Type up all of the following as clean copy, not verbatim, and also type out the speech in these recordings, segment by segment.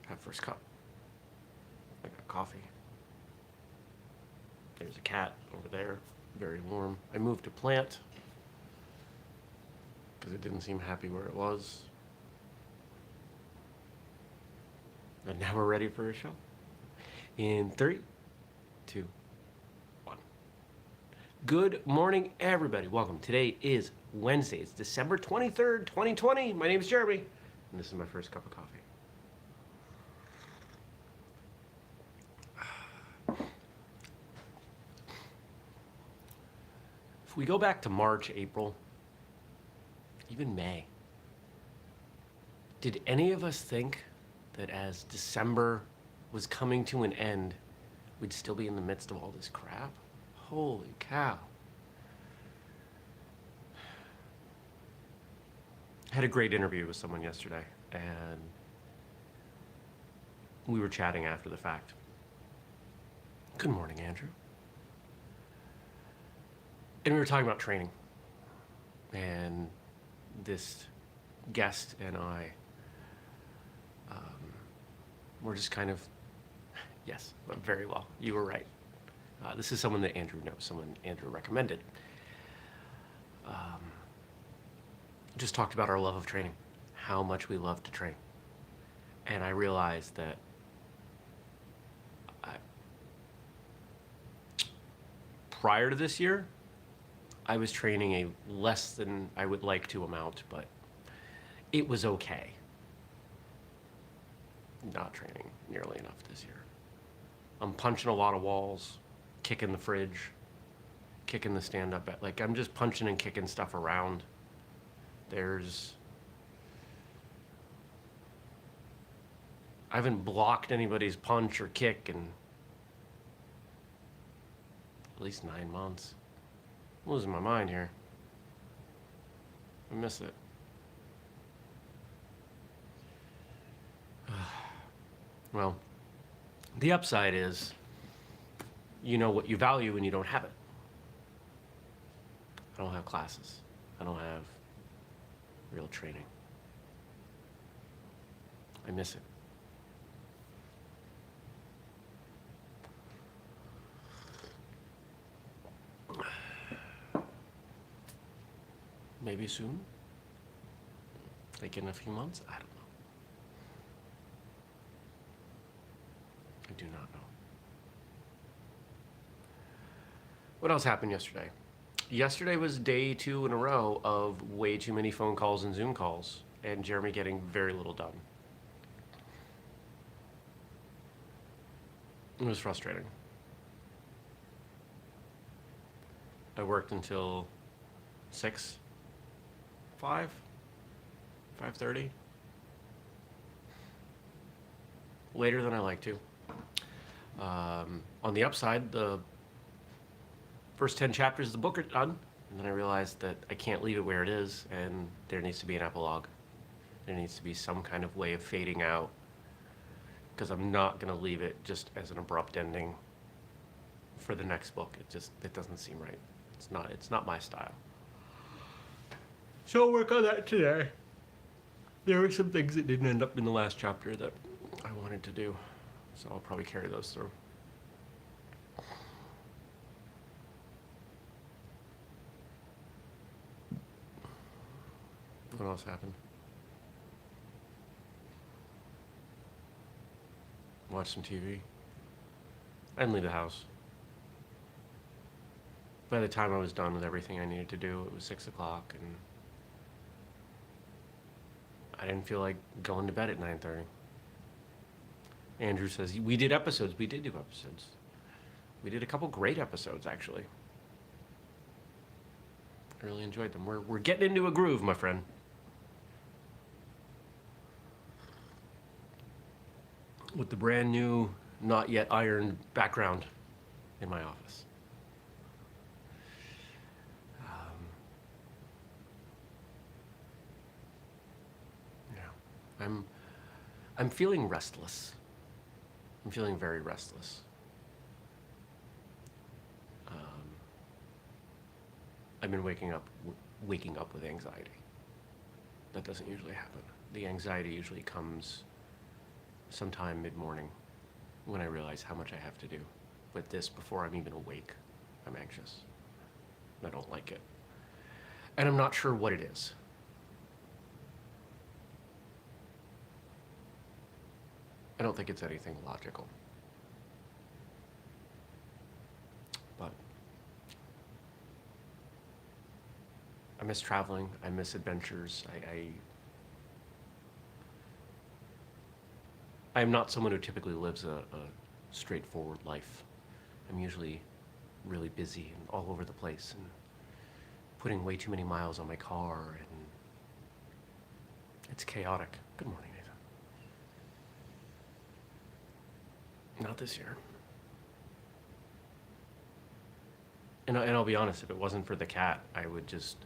Have first cup. I got coffee. There's a cat over there, very warm. I moved a plant because it didn't seem happy where it was. And now we're ready for a show. In 3, 2, 1. Good morning, everybody. Welcome. Today is Wednesday. It's December 23rd, 2020. My name is Jeremy, and this is my first cup of coffee. If we go back to March, April, even May, did any of us think that as December was coming to an end, we'd still be in the midst of all this crap? Holy cow. I had a great interview with someone yesterday, and we were chatting after the fact. Good morning, Andrew. And we were talking about training. And this guest and I were just kind of, yes, very well. You were right. This is someone that Andrew knows, someone Andrew recommended. Just talked about our love of training, how much we love to train. And I realized that prior to this year, I was training a less than I would like to amount, but it was okay. Not training nearly enough this year. I'm punching a lot of walls, kicking the fridge, kicking the stand-up. Like, I'm just punching and kicking stuff around. I haven't blocked anybody's punch or kick in at least 9 months. I'm losing my mind here. I miss it. Well, the upside is you know what you value when you don't have it. I don't have classes. I don't have real training. I miss it. Maybe soon? Like in a few months? I don't know. I do not know. What else happened yesterday? Yesterday was day 2 in a row of way too many phone calls and Zoom calls, and Jeremy getting very little done. It was frustrating. I worked until 6, 5:30. Later than I like to. On the upside, the first 10 chapters of the book are done, and then I realized that I can't leave it where it is, and there needs to be an epilogue. There needs to be some kind of way of fading out, because I'm not going to leave it just as an abrupt ending for the next book. It doesn't seem right. It's not my style. So I'll work on that today. There were some things that didn't end up in the last chapter that I wanted to do, so I'll probably carry those through. What else happened? Watch some TV. I didn't leave the house. By the time I was done with everything I needed to do, it was 6 o'clock, and I didn't feel like going to bed at 9:30. Andrew says, we did episodes. We did do episodes. We did a couple great episodes, actually. I really enjoyed them. We're getting into a groove, my friend. With the brand new, not yet ironed background in my office. I'm feeling restless. I'm feeling very restless. I've been waking up with anxiety. That doesn't usually happen. The anxiety usually comes sometime mid-morning when I realize how much I have to do. With this, before I'm even awake, I'm anxious. I don't like it. And I'm not sure what it is. I don't think it's anything logical. But I miss traveling. I miss adventures. I am not someone who typically lives a straightforward life. I'm usually really busy and all over the place and putting way too many miles on my car, and it's chaotic. Good morning, Nathan. Not this year. And I'll be honest, if it wasn't for the cat, I would just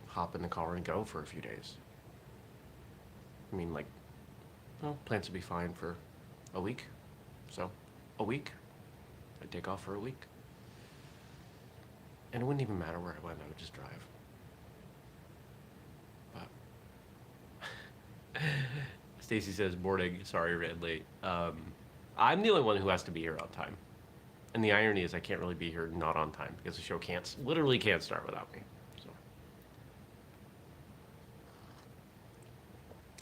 hop in the car and go for a few days. I mean, like, well, plans would be fine for a week. So, a week. I'd take off for a week. And it wouldn't even matter where I went, I would just drive. But Stacy says, morning, sorry, ran late. I'm the only one who has to be here on time. And the irony is I can't really be here not on time because the show literally can't start without me. So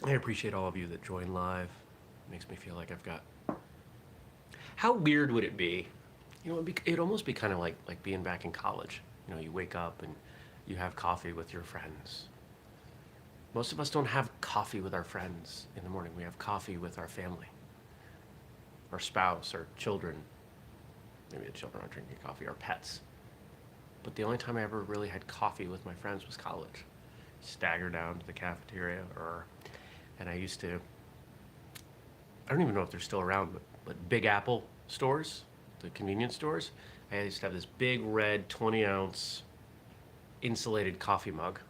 I appreciate all of you that join live. It makes me feel like I've got... How weird would it be? You know, it'd almost be kind of like being back in college. You know, you wake up and you have coffee with your friends. Most of us don't have coffee with our friends in the morning. We have coffee with our family, our spouse, our children. Maybe the children aren't drinking coffee, our pets. But the only time I ever really had coffee with my friends was college. Stagger down to the cafeteria, and I used to, I don't even know if they're still around, but Big Apple stores, the convenience stores, I used to have this big red 20-ounce insulated coffee mug.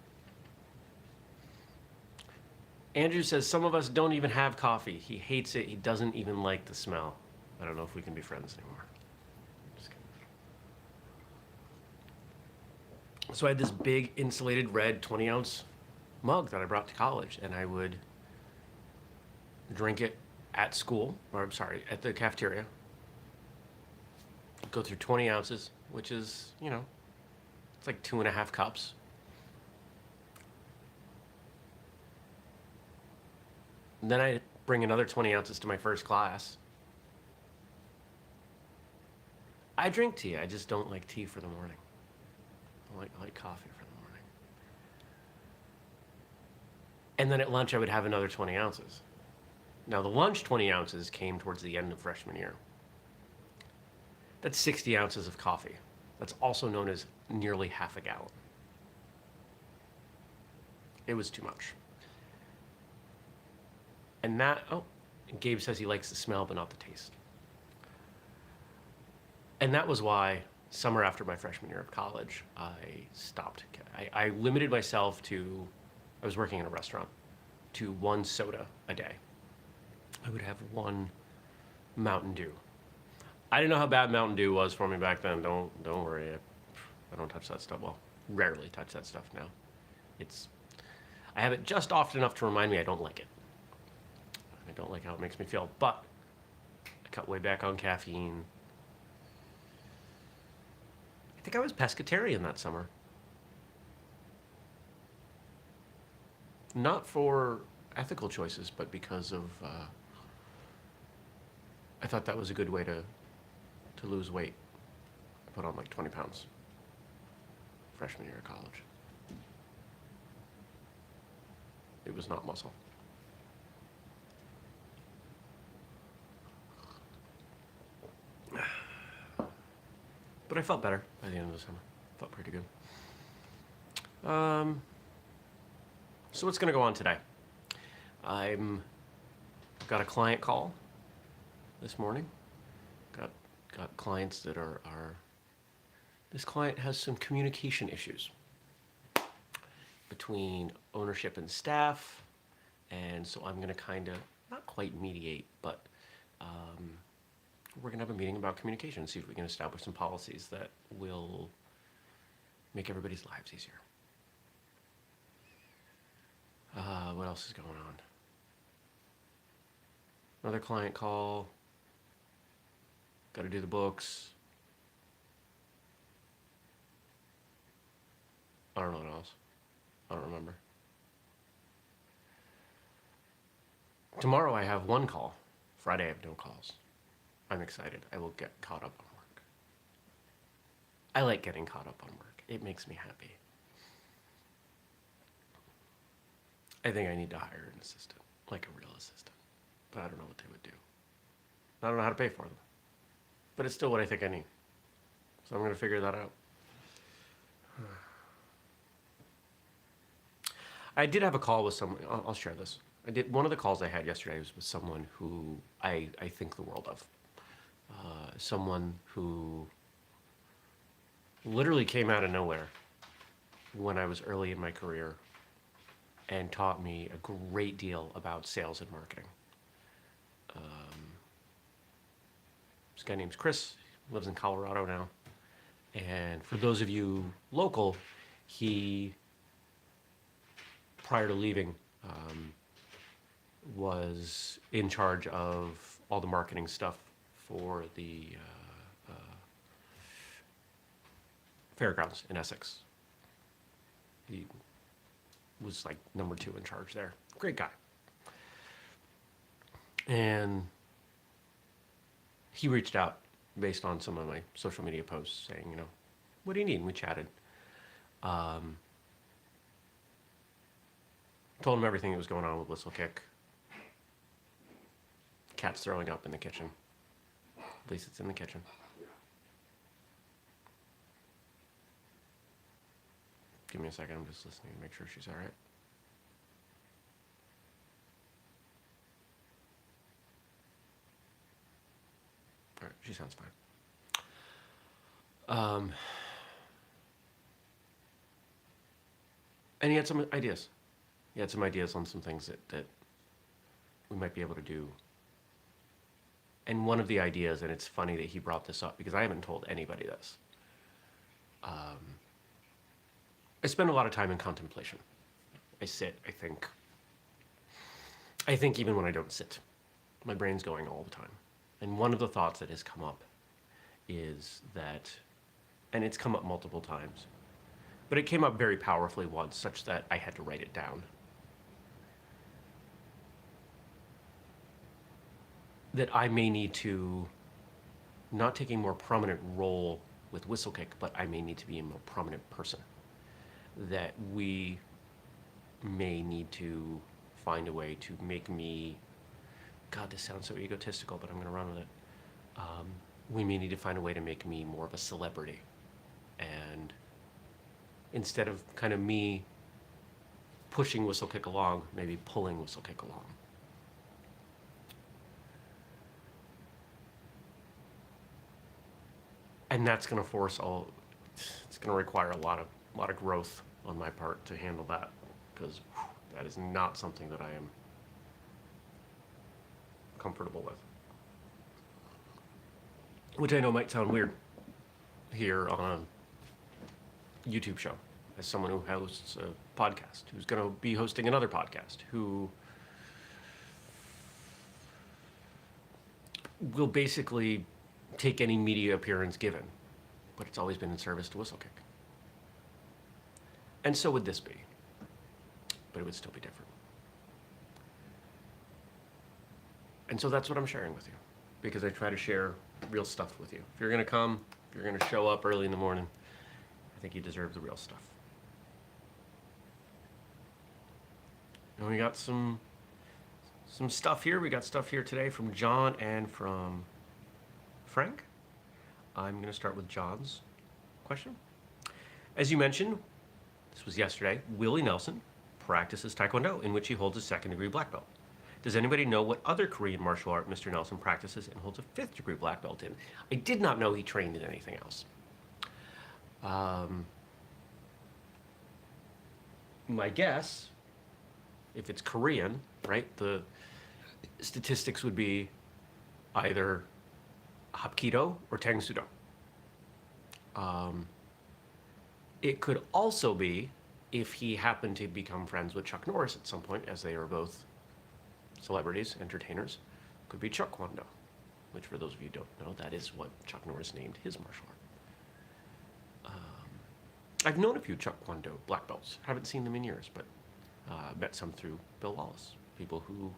Andrew says some of us don't even have coffee. He hates it. He doesn't even like the smell. I don't know if we can be friends anymore. Just kidding. So I had this big insulated red 20-ounce mug that I brought to college, and I would drink it at school, or I'm sorry, at the cafeteria. Go through 20 ounces, which is, you know, it's like 2.5 cups. And then I bring another 20 ounces to my first class. I drink tea, I just don't like tea for the morning. I like coffee for the morning. And then at lunch I would have another 20 ounces. Now the lunch 20 ounces came towards the end of freshman year. That's 60 ounces of coffee. That's also known as nearly half a gallon. It was too much. And that, Gabe says he likes the smell but not the taste. And that was why summer after my freshman year of college, I stopped. I limited myself to, I was working in a restaurant, to 1 soda a day. I would have 1 Mountain Dew. I didn't know how bad Mountain Dew was for me back then. Don't worry. I don't touch that stuff. Well, rarely touch that stuff now. I have it just often enough to remind me I don't like it. I don't like how it makes me feel. But I cut way back on caffeine. I think I was pescatarian that summer. Not for ethical choices, but because of I thought that was a good way to lose weight. I put on like 20 pounds freshman year of college. It was not muscle. But I felt better by the end of the summer. Felt pretty good. So what's going to go on today? I've got a client call this morning. Got clients that are this client has some communication issues between ownership and staff, and so I'm going to kind of not quite mediate, but we're going to have a meeting about communication, see if we can establish some policies that will make everybody's lives easier. What else is going on? Another client call. Got to do the books. I don't know what else. I don't remember. Tomorrow I have one call. Friday I have no calls. I'm excited. I will get caught up on work. I like getting caught up on work. It makes me happy. I think I need to hire an assistant, like a real assistant. But I don't know what they would do. I don't know how to pay for them. But it's still what I think I need. So I'm going to figure that out. I did have a call with someone. I'll share this. One of the calls I had yesterday was with someone who I think the world of. Someone who literally came out of nowhere when I was early in my career and taught me a great deal about sales and marketing. This guy named Chris, lives in Colorado now. And for those of you local, he, prior to leaving, was in charge of all the marketing stuff for the fairgrounds in Essex. He was like number 2 in charge there. Great guy. And he reached out based on some of my social media posts saying, you know, what do you need? And we chatted. Told him everything that was going on with whistlekick. Cat's throwing up in the kitchen. At least it's in the kitchen. Give me a second, I'm just listening to make sure she's all right. All right, she sounds fine. And he had some ideas. He had some ideas on some things that we might be able to do. And one of the ideas, and it's funny that he brought this up because I haven't told anybody this. I spend a lot of time in contemplation. I sit, I think. I think even when I don't sit. My brain's going all the time. And one of the thoughts that has come up is that, and it's come up multiple times, but it came up very powerfully once, such that I had to write it down. That I may need to not take a more prominent role with whistlekick, but I may need to be a more prominent person. That we may need to find a way to make me, God, this sounds so egotistical, but I'm going to run with it. We may need to find a way to make me more of a celebrity. And instead of kind of me pushing whistlekick along, maybe pulling whistlekick along. And that's going to force it's going to require a lot of growth on my part to handle that, because that is not something that I am comfortable with. Which I know might sound weird here on a YouTube show, as someone who hosts a podcast, who's going to be hosting another podcast, who will basically take any media appearance given, but it's always been in service to whistlekick. And so would this be, but it would still be different. And so that's what I'm sharing with you, because I try to share real stuff with you. If you're going to come, if you're going to show up early in the morning, I think you deserve the real stuff. And we got some stuff here. We got stuff here today from John and from Frank. I'm going to start with John's question. As you mentioned, this was yesterday, Willie Nelson practices Taekwondo, in which he holds a 2nd degree black belt. Does anybody know what other Korean martial art Mr. Nelson practices and holds a 5th degree black belt in? I did not know he trained in anything else. My guess, if it's Korean, right, the statistics would be either Hapkido or Tang Sudo. It could also be if he happened to become friends with Chuck Norris at some point, as they are both celebrities, entertainers, Could be Chuck Kwon Do, which for those of you who don't know, that is what Chuck Norris named his martial art. I've known a few Chuck Kwon Do black belts. Haven't seen them in years, but met some through Bill Wallace. People who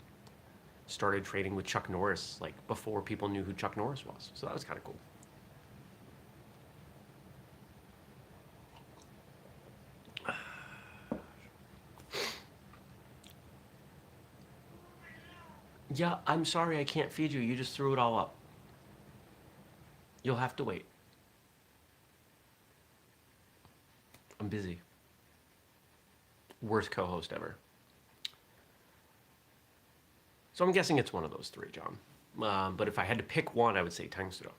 started training with Chuck Norris like before people knew who Chuck Norris was. So that was kind of cool. Yeah, I'm sorry I can't feed you. You just threw it all up. You'll have to wait. I'm busy. Worst co-host ever. So I'm guessing it's one of those three, John. But if I had to pick one, I would say Tang Sudo.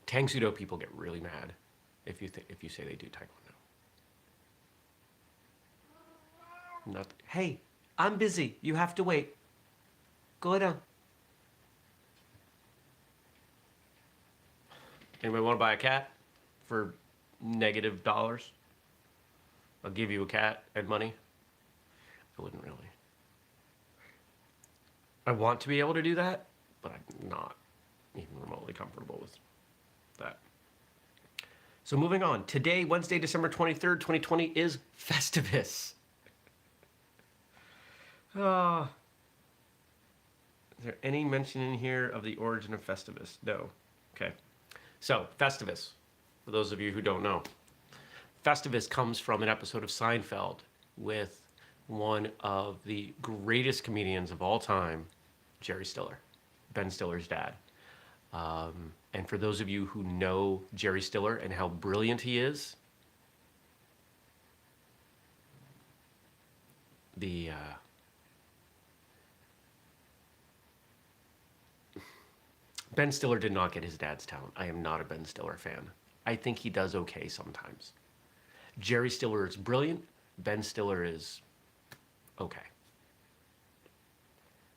Tang Sudo people get really mad if you say they do Taekwondo. Not. Hey, I'm busy. You have to wait. Go down. Anybody want to buy a cat for negative dollars? I'll give you a cat and money. I wouldn't really. I want to be able to do that, but I'm not even remotely comfortable with that. So moving on. Today, Wednesday, December 23rd, 2020 is Festivus. Is there any mention in here of the origin of Festivus? No. Okay. So, Festivus, for those of you who don't know. Festivus comes from an episode of Seinfeld with one of the greatest comedians of all time, Jerry Stiller, Ben Stiller's dad. And for those of you who know Jerry Stiller and how brilliant he is, Ben Stiller did not get his dad's talent. I am not a Ben Stiller fan. I think he does okay sometimes. Jerry Stiller is brilliant. Ben Stiller is okay.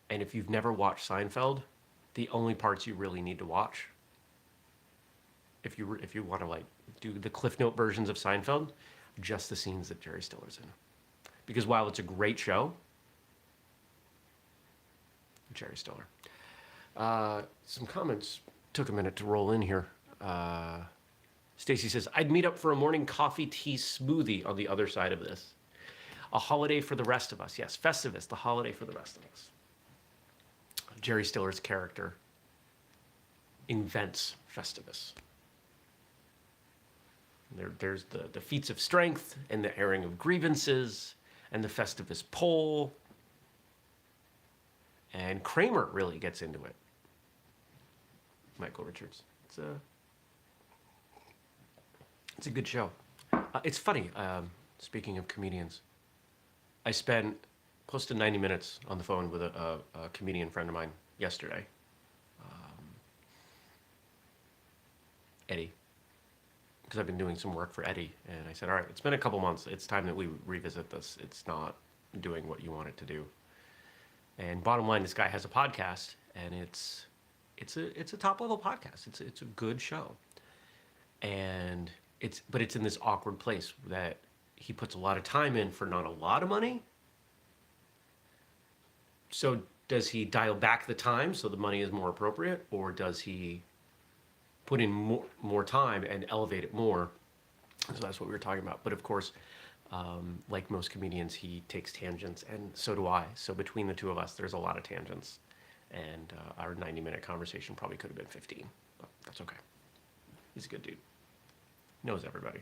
And if you've never watched Seinfeld, the only parts you really need to watch, if you want to like do the Cliff Note versions of Seinfeld, just the scenes that Jerry Stiller's in. Because while it's a great show, Jerry Stiller. Some comments took a minute to roll in here. Stacy says, I'd meet up for a morning coffee tea smoothie on the other side of this. A holiday for the rest of us. Yes, Festivus, the holiday for the rest of us. Jerry Stiller's character invents Festivus. There's the feats of strength and the airing of grievances and the Festivus pole. And Kramer really gets into it. Michael Richards. It's a good show. It's funny. Speaking of comedians, I spent close to 90 minutes on the phone with a comedian friend of mine yesterday, Eddie, because I've been doing some work for Eddie, and I said, all right, it's been a couple months. It's time that we revisit this. It's not doing what you want it to do. And bottom line, this guy has a podcast, and it's a top level podcast. It's a good show, and but it's in this awkward place that he puts a lot of time in for not a lot of money. So does he dial back the time so the money is more appropriate, or does he put in more time and elevate it more? So that's what we were talking about. But of course, like most comedians, he takes tangents, and so do I. So between the two of us, there's a lot of tangents, and our 90-minute conversation probably could have been 15, but that's okay. He's a good dude. Knows everybody,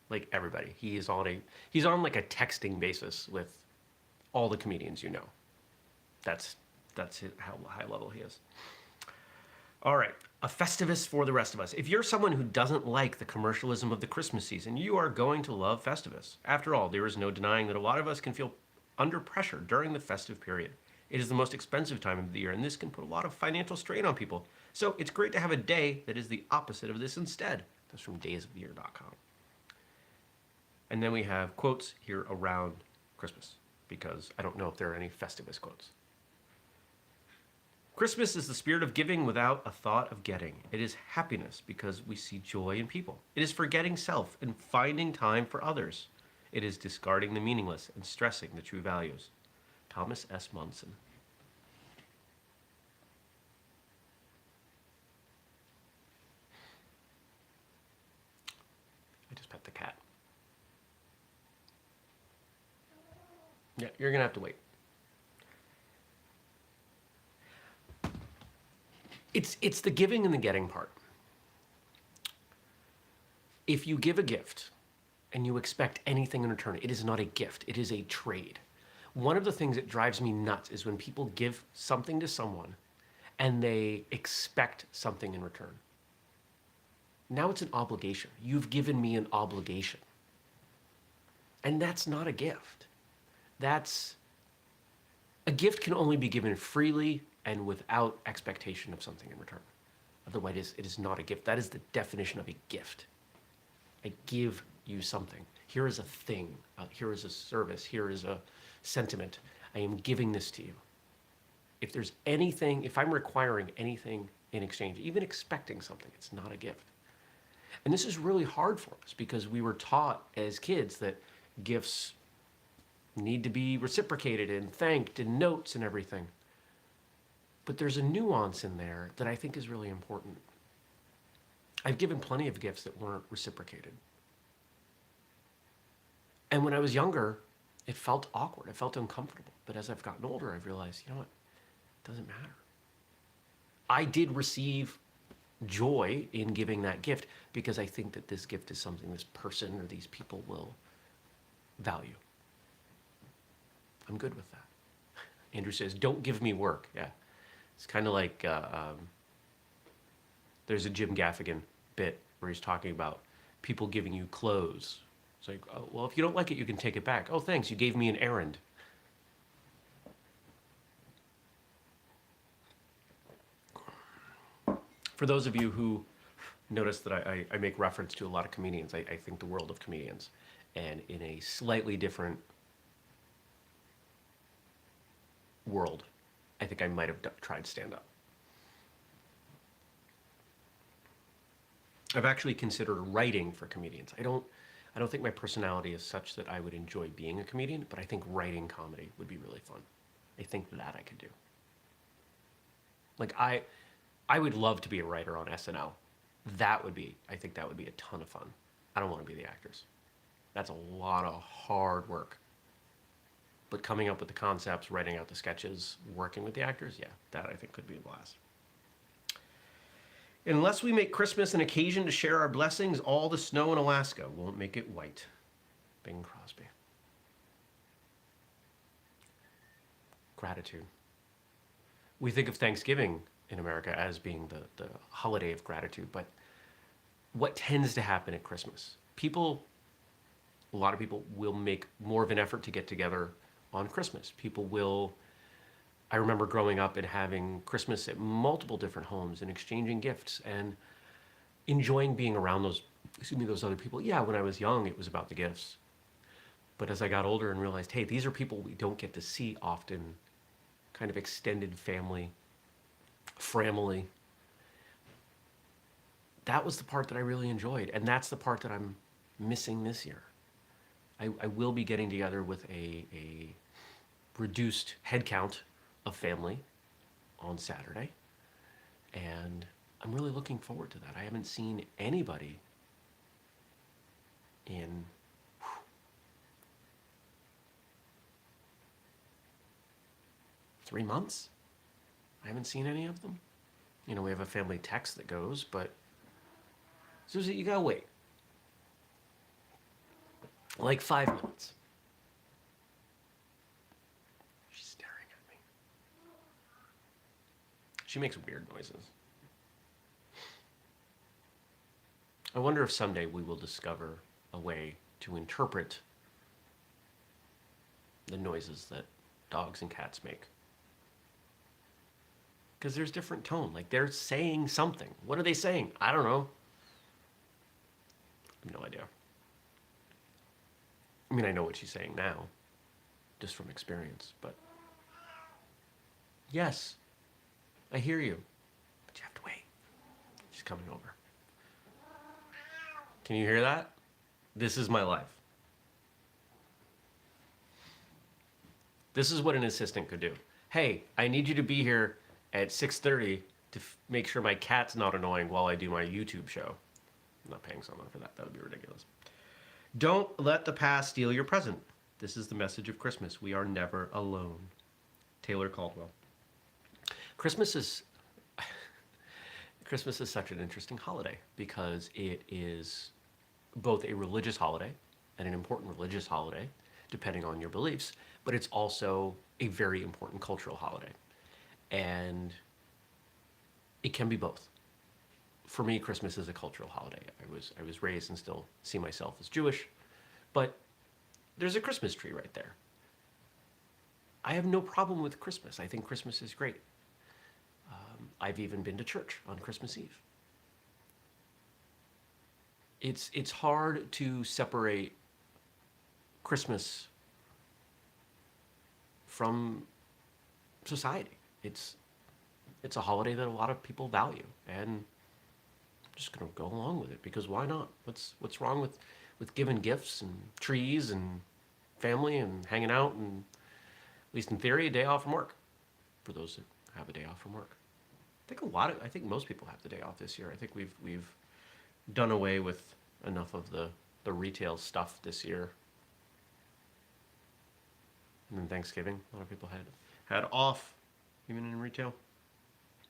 like everybody. He's on like a texting basis with all the comedians you know. That's how high level he is. All right, a Festivus for the rest of us. If you're someone who doesn't like the commercialism of the Christmas season, you are going to love Festivus. After all, there is no denying that a lot of us can feel under pressure during the festive period. It is the most expensive time of the year, and this can put a lot of financial strain on people. So it's great to have a day that is the opposite of this instead. That's from daysoftheyear.com. And then we have quotes here around Christmas, because I don't know if there are any Festivus quotes. Christmas is the spirit of giving without a thought of getting. It is happiness because we see joy in people. It is forgetting self and finding time for others. It is discarding the meaningless and stressing the true values. Thomas S. Monson. I just pet the cat. Yeah, you're going to have to wait. It's the giving and the getting part. If you give a gift and you expect anything in return, it is not a gift, it is a trade. One of the things that drives me nuts is when people give something to someone and they expect something in return. Now it's an obligation. You've given me an obligation. And that's not a gift. That's a gift can only be given freely and without expectation of something in return. Otherwise, it is not a gift. That is the definition of a gift. I give you something. Here is a thing. Here is a service. Here is a sentiment. I am giving this to you. If there's anything, if I'm requiring anything in exchange, even expecting something, it's not a gift. And this is really hard for us because we were taught as kids that gifts need to be reciprocated and thanked and notes and everything. But there's a nuance in there that I think is really important. I've given plenty of gifts that weren't reciprocated. And when I was younger, it felt awkward. It felt uncomfortable. But as I've gotten older, I've realized, you know what? It doesn't matter. I did receive joy in giving that gift because I think that this gift is something this person or these people will value. I'm good with that. Andrew says, don't give me work. Yeah. It's kind of like there's a Jim Gaffigan bit where he's talking about people giving you clothes. It's like, oh, well, if you don't like it, you can take it back. Oh, thanks. You gave me an errand. For those of you who notice that I make reference to a lot of comedians, I think the world of comedians, and in a slightly different world, I think I might have tried stand-up. I've actually considered writing for comedians. I don't think my personality is such that I would enjoy being a comedian, but I think writing comedy would be really fun. I think that I could do. Like I would love to be a writer on SNL. I think that would be a ton of fun. I don't want to be the actors. That's a lot of hard work. But coming up with the concepts, writing out the sketches, working with the actors, yeah, that I think could be a blast. Unless we make Christmas an occasion to share our blessings, all the snow in Alaska won't make it white. Bing Crosby. Gratitude. We think of Thanksgiving in America as being the holiday of gratitude, but what tends to happen at Christmas? A lot of people will make more of an effort to get together on Christmas. I remember growing up and having Christmas at multiple different homes and exchanging gifts and enjoying being around those other people. Yeah, when I was young, it was about the gifts. But as I got older and realized, hey, these are people we don't get to see often, kind of extended family, that was the part that I really enjoyed. And that's the part that I'm missing this year. I will be getting together with a reduced headcount of family on Saturday. And I'm really looking forward to that. I haven't seen anybody in 3 months. I haven't seen any of them. You know, we have a family text that goes, but Susie, you gotta wait. Like 5 minutes. She's staring at me. She makes weird noises. I wonder if someday we will discover a way to interpret the noises that dogs and cats make. Because there's different tone. Like they're saying something. What are they saying? I don't know. I have no idea. I mean, I know what she's saying now, just from experience, but yes, I hear you, but you have to wait. She's coming over. Can you hear that? This is my life. This is what an assistant could do. Hey, I need you to be here at 6:30 to make sure my cat's not annoying while I do my YouTube show. I'm not paying someone for that. That would be ridiculous. Don't let the past steal your present. This is the message of Christmas. We are never alone. Taylor Caldwell. Christmas is such an interesting holiday because it is both a religious holiday and an important religious holiday, depending on your beliefs, but it's also a very important cultural holiday. And it can be both. For me, Christmas is a cultural holiday. I was raised and still see myself as Jewish, but there's a Christmas tree right there. I have no problem with Christmas. I think Christmas is great. I've even been to church on Christmas Eve. It's hard to separate Christmas from society. It's a holiday that a lot of people value, and I'm just gonna go along with it because why not? What's wrong with giving gifts and trees and family and hanging out and, at least in theory, a day off from work for those that have a day off from work. I think most people have the day off this year. I think we've done away with enough of the retail stuff this year. And then Thanksgiving, a lot of people had off, even in retail.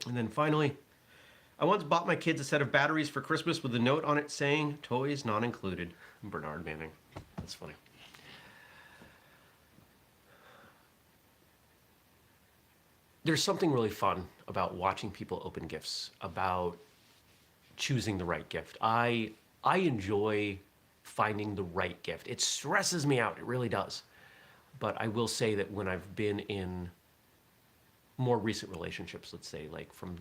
And then finally, I once bought my kids a set of batteries for Christmas with a note on it saying, "Toys not included." Bernard Manning. That's funny. There's something really fun about watching people open gifts, about choosing the right gift. I enjoy finding the right gift. It stresses me out, it really does. But I will say that when I've been in more recent relationships, let's say like from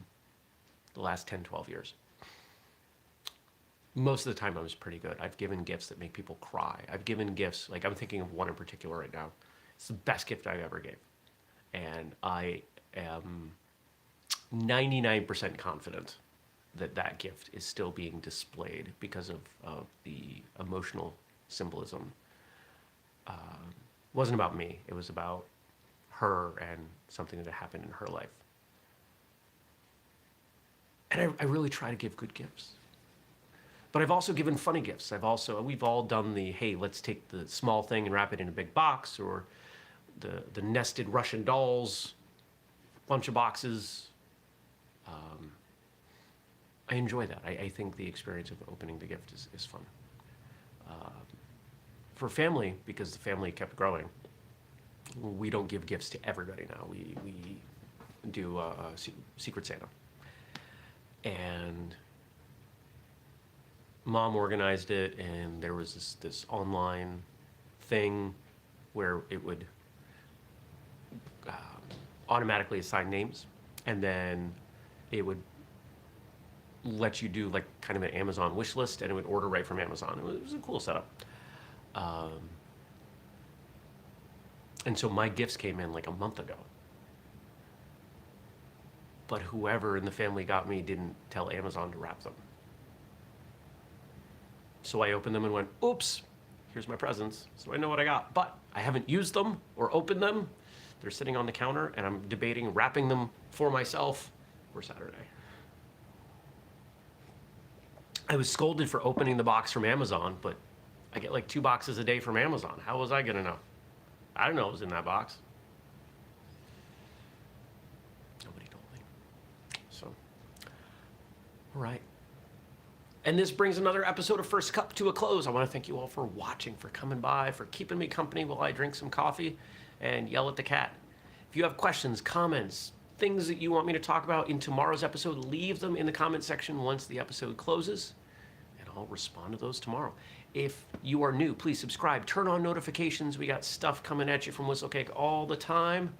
the last 10, 12 years, most of the time I was pretty good. I've given gifts that make people cry. I've given gifts, like I'm thinking of one in particular right now. It's the best gift I ever gave. And I am 99% confident that that gift is still being displayed because of the emotional symbolism. It wasn't about me. It was about her and something that had happened in her life. And I really try to give good gifts. But I've also given funny gifts. We've all done the, hey, let's take the small thing and wrap it in a big box, or the nested Russian dolls, bunch of boxes. I enjoy that. I think the experience of opening the gift is fun. For family, because the family kept growing, we don't give gifts to everybody now. We do Secret Santa. And Mom organized it, and there was this online thing where it would automatically assign names, and then it would let you do like kind of an Amazon wish list, and it would order right from Amazon. It was a cool setup. And so my gifts came in like a month ago. But whoever in the family got me didn't tell Amazon to wrap them. So I opened them and went, oops, here's my presents. So I know what I got. But I haven't used them or opened them. They're sitting on the counter, and I'm debating wrapping them for myself for Saturday. I was scolded for opening the box from Amazon, but I get like 2 boxes a day from Amazon. How was I gonna know? I didn't know it was in that box. Nobody told me. So, all right. And this brings another episode of First Cup to a close. I want to thank you all for watching, for coming by, for keeping me company while I drink some coffee and yell at the cat. If you have questions, comments, things that you want me to talk about in tomorrow's episode, leave them in the comment section once the episode closes, and I'll respond to those tomorrow. If you are new, please subscribe, turn on notifications. We got stuff coming at you from Whistlekick all the time.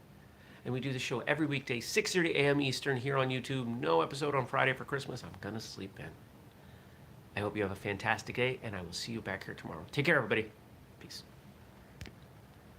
And we do the show every weekday, 6:30 a.m. Eastern here on YouTube. No episode on Friday for Christmas. I'm gonna sleep in. I hope you have a fantastic day, and I will see you back here tomorrow. Take care, everybody. Peace.